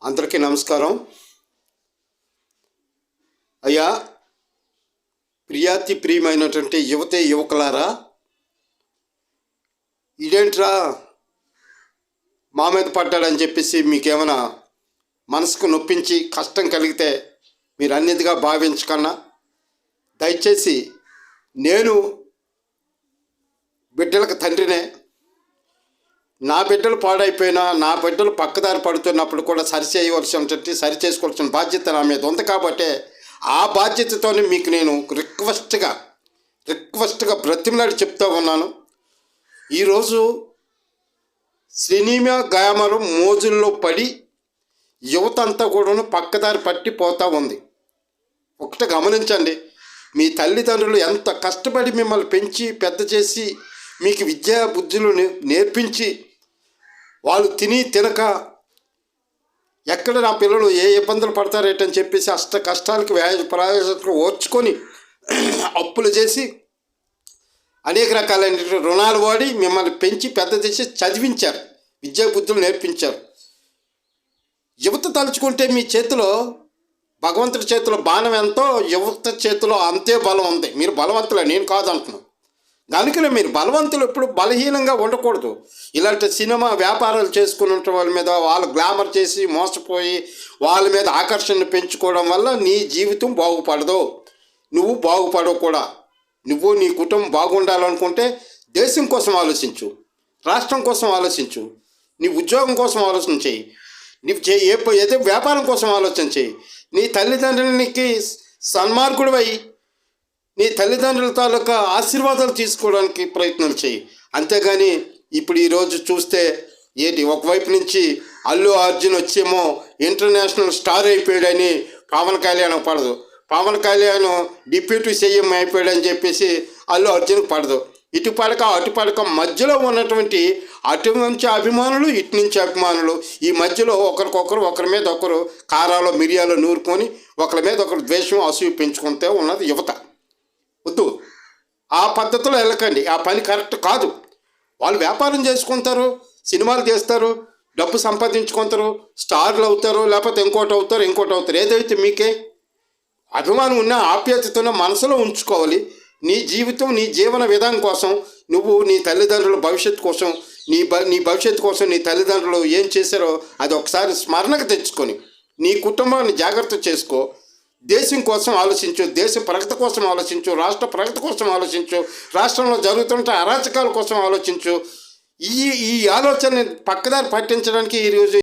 అందరికీ నమస్కారం. అయ్యా, ప్రియాతి ప్రియమైనటువంటి యువతే యువకులారా, ఇదేంట్రా మా మీద పడ్డాడని చెప్పేసి మీకేమైనా మనసుకు నొప్పించి కష్టం కలిగితే మీరు అన్నిటిగా భావించకన్నా దయచేసి నేను బిడ్డలకు తండ్రినే. నా బిడ్డలు పాడైపోయినా, నా బిడ్డలు పక్కదారి పడుతున్నప్పుడు కూడా సరి చేసుకోవాల్సిన బాధ్యత నా మీద ఉంది. కాబట్టి ఆ బాధ్యతతోనే మీకు నేను రిక్వెస్ట్గా బ్రతిమలాడి చెప్తూ ఉన్నాను. ఈరోజు సినిమా గాయమలు మోజుల్లో పడి యువత అంతా కూడా పక్కదారి పట్టిపోతూ ఉంది. ఒకటి గమనించండి, మీ తల్లిదండ్రులు ఎంత కష్టపడి మిమ్మల్ని పెంచి పెద్ద చేసి మీకు విద్యా బుద్ధులు నేర్పించి వాళ్ళు తినక ఎక్కడ నా పిల్లలు ఏ ఇబ్బందులు పడతారేటని చెప్పేసి అష్ట కష్టాలకు ప్రయాసాలకు ఓర్చుకొని అప్పులు చేసి అనేక రకాలైన రుణాలు వాడి మిమ్మల్ని పెంచి పెద్ద చేసి చదివించారు, విద్యా బుద్ధులు నేర్పించారు. యువత తలుచుకుంటే మీ చేతిలో భగవంతుడి చేతిలో బాణం ఎంతో యువత చేతిలో అంతే బలం ఉంది. మీరు బలవంతులే, నేను కాదంటున్నాను. దానికనే మీరు బలవంతులు ఎప్పుడు బలహీనంగా ఉండకూడదు. ఇలాంటి సినిమా వ్యాపారాలు చేసుకునే వాళ్ళ మీద వాళ్ళు గ్లామర్ చేసి మోసపోయి వాళ్ళ మీద ఆకర్షణ పెంచుకోవడం వల్ల నీ జీవితం బాగుపడదు, నువ్వు బాగుపడవు కూడా. నువ్వు నీ కుటుంబం బాగుండాలనుకుంటే దేశం కోసం ఆలోచించు, రాష్ట్రం కోసం ఆలోచించు, నీ ఉద్యోగం కోసం ఆలోచన చేయి, నీవు ఏదో వ్యాపారం కోసం ఆలోచన చేయి. నీ తల్లిదండ్రులకి సన్మార్గుడివై నీ తల్లిదండ్రుల తాలూకా ఆశీర్వాదాలు తీసుకోవడానికి ప్రయత్నం చేయి. అంతేగాని ఇప్పుడు ఈరోజు చూస్తే ఒకవైపు నుంచి అల్లు అర్జున్ వచ్చేమో ఇంటర్నేషనల్ స్టార్ అయిపోయాడని పవన్ కళ్యాణ్ పడదు, పవన్ కళ్యాణ్ డిప్యూటీ సీఎం అయిపోయాడని చెప్పేసి అల్లు అర్జున్కి పడదు. ఇటు పడక అటు పడక మధ్యలో ఉన్నటువంటి అటు నుంచి అభిమానులు, ఇటు నుంచి అభిమానులు, ఈ మధ్యలో ఒకరి మీద ఒకరు కారాలో మిరియాలు నూరుకొని ఒకరి మీద ఒకరు ద్వేషం అసూయ పెంచుకుంటే ఉన్నది యువత. వద్దు, ఆ పద్ధతిలో వెళ్ళకండి. ఆ పని కరెక్ట్ కాదు. వాళ్ళు వ్యాపారం చేసుకుంటారు, సినిమాలు చేస్తారు, డబ్బు సంపాదించుకుంటారు, స్టార్లు అవుతారు, లేకపోతే ఇంకోటి అవుతారు. ఏదైతే మీకే అభిమానం ఉన్న ఆప్యాయతతోనే మనసులో ఉంచుకోవాలి. నీ జీవితం, నీ జీవన విధానం కోసం నువ్వు నీ తల్లిదండ్రుల భవిష్యత్తు కోసం, నీ భవిష్యత్తు కోసం నీ తల్లిదండ్రులు ఏం చేశారో అది ఒకసారి స్మరణకు తెచ్చుకొని నీ కుటుంబాన్ని జాగ్రత్త చేసుకో. దేశం కోసం ఆలోచించు, దేశ ప్రగతి కోసం ఆలోచించు, రాష్ట్ర ప్రగతి కోసం ఆలోచించు, రాష్ట్రంలో జరుగుతున్న అరాచకాల కోసం ఆలోచించు. ఈ ఆలోచనని పక్కదారి పట్టించడానికి ఈరోజు